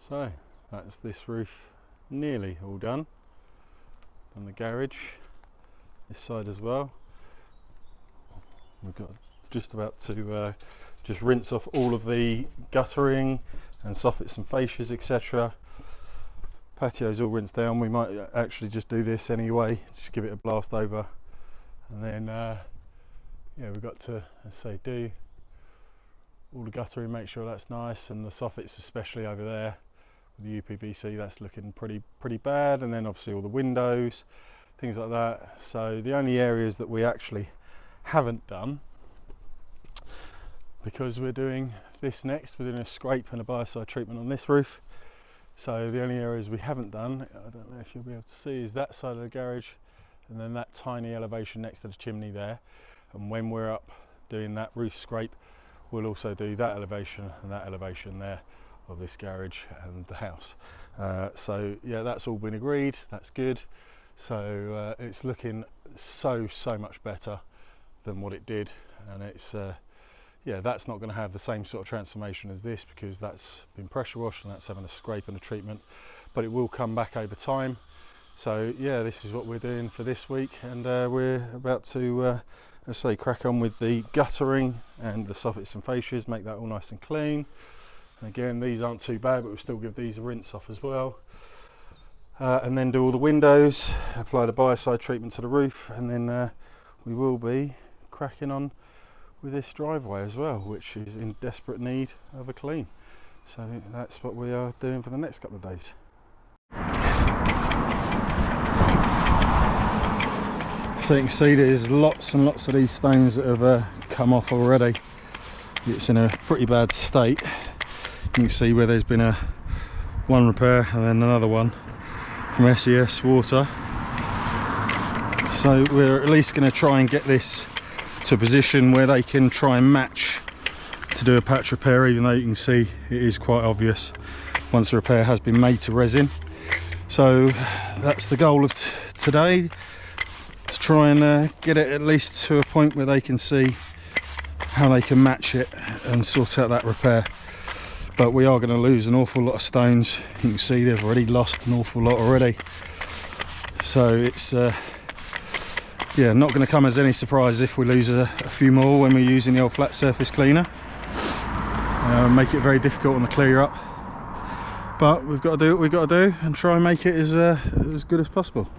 So that's this roof nearly all done. And the garage, this side as well. We've got just about to just rinse off all of the guttering and soffits and fascias, etc. Patio's all rinsed down. We might actually just do this anyway, just give it a blast over, and then yeah, we've got to, let's say, do all the guttering, make sure that's nice, and the soffits, especially over there with the UPVC, that's looking pretty bad. And then obviously all the windows, things like that. So the only areas that we actually haven't done, because we're doing this next, we're doing a scrape and a biocide treatment on this roof. So the only areas we haven't done, I don't know if you'll be able to see, is that side of the garage and then that tiny elevation next to the chimney there. And when we're up doing that roof scrape, we'll also do that elevation and that elevation there of this garage and the house. So yeah, that's all been agreed, that's good. So it's looking so much better than what it did, and it's yeah, that's not going to have the same sort of transformation as this, because that's been pressure washed and that's having a scrape and a treatment, but it will come back over time. So yeah, this is what we're doing for this week, and we're about to let's say crack on with the guttering and the soffits and fascias, make that all nice and clean. And again, these aren't too bad, but we'll still give these a rinse off as well. And then do all the windows, apply the biocide treatment to the roof, and then we will be cracking on with this driveway as well, which is in desperate need of a clean. So that's what we are doing for the next couple of days. So you can see there's lots and lots of these stones that have come off already. It's in a pretty bad state. You can see where there's been one repair and then another one from SES water. So we're at least going to try and get this to a position where they can try and match to do a patch repair, even though you can see it is quite obvious once the repair has been made to resin. So that's the goal of today, to try and get it at least to a point where they can see how they can match it and sort out that repair. But we are going to lose an awful lot of stones. You can see they've already lost an awful lot already. So it's yeah, not going to come as any surprise if we lose a few more when we're using the old flat surface cleaner. Make it very difficult on the clear up. But we've got to do what we've got to do and try and make it as good as possible.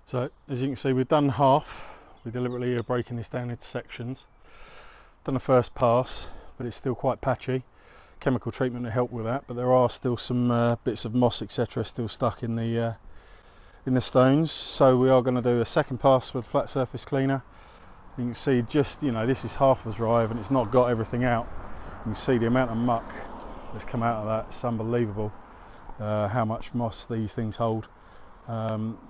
So as you can see, we've done half. We deliberately are breaking this down into sections. Done the first pass, but it's still quite patchy. Chemical treatment to help with that, but there are still some bits of moss, etc., still stuck in the stones. So we are going to do a second pass with flat surface cleaner. You can see just, this is half the drive and it's not got everything out. You can see the amount of muck that's come out of that. It's unbelievable how much moss these things hold.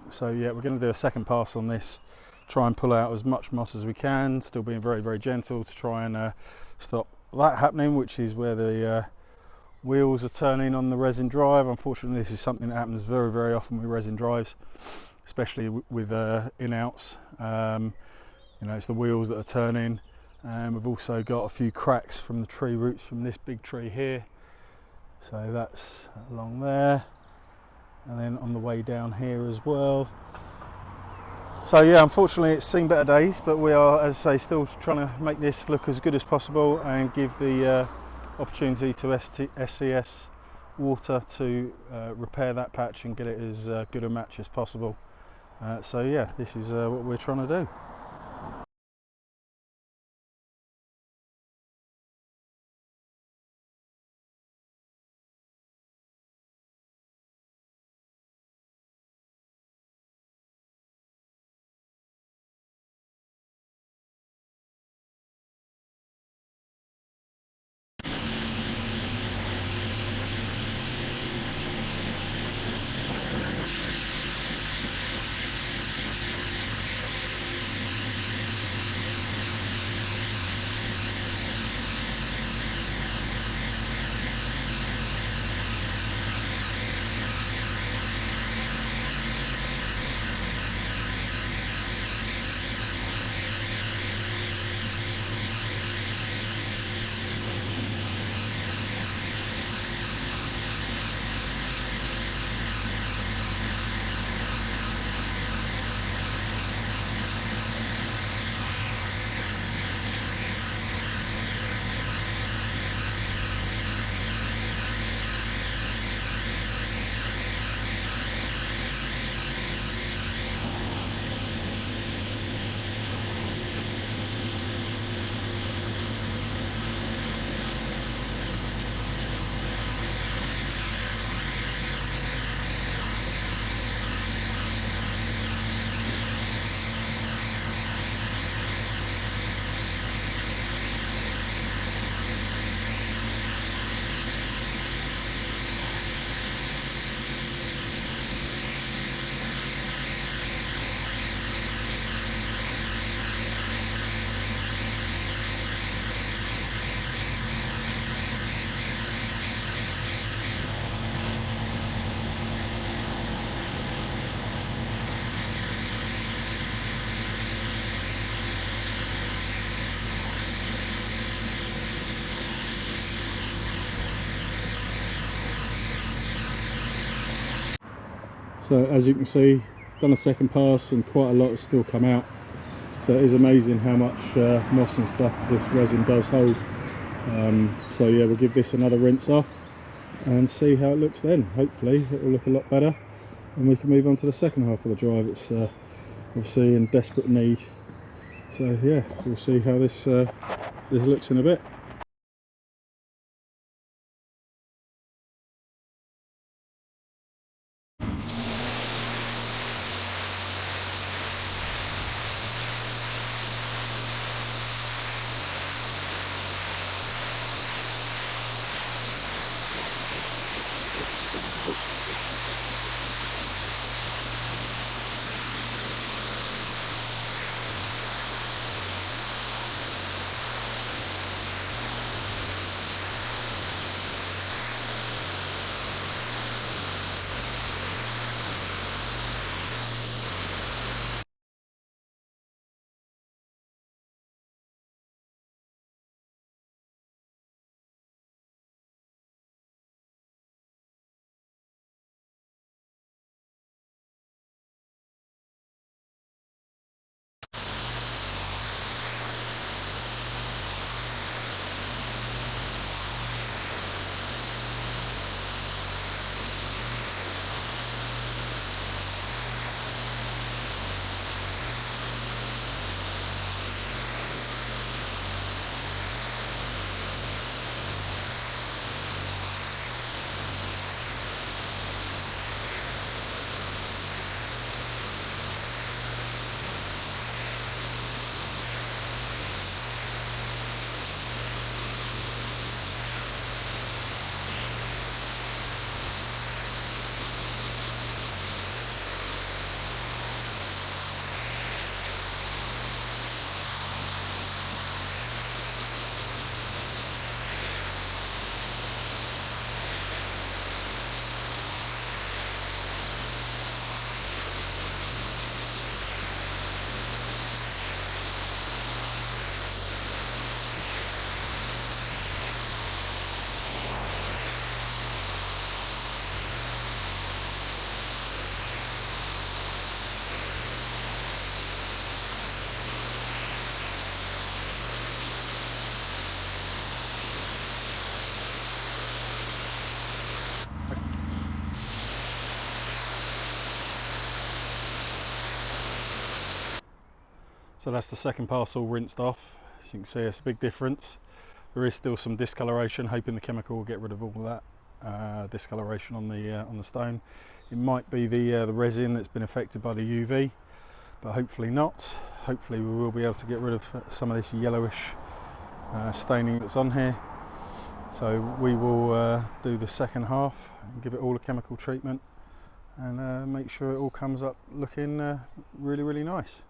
So yeah, we're going to do a second pass on this, try and pull out as much moss as we can, still being very, very gentle to try and stop that happening, which is where the wheels are turning on the resin drive. Unfortunately, this is something that happens very, very often with resin drives, especially with in-outs. It's the wheels that are turning, and we've also got a few cracks from the tree roots from this big tree here. So that's along there, and then on the way down here as well. So yeah, unfortunately it's seen better days, but we are, as I say, still trying to make this look as good as possible and give the opportunity to SCS Water to repair that patch and get it as good a match as possible. So yeah, this is what we're trying to do. So as you can see, done a second pass and quite a lot has still come out. So it is amazing how much moss and stuff this resin does hold. So yeah, we'll give this another rinse off and see how it looks then. Hopefully it will look a lot better and we can move on to the second half of the drive. It's obviously in desperate need. So yeah, we'll see how this looks in a bit. So that's the second parcel rinsed off. As you can see, it's a big difference. There is still some discoloration, hoping the chemical will get rid of all that discoloration on the stone. It might be the resin that's been affected by the UV, but hopefully not. Hopefully we will be able to get rid of some of this yellowish staining that's on here. So we will do the second half and give it all a chemical treatment and make sure it all comes up looking really, really nice.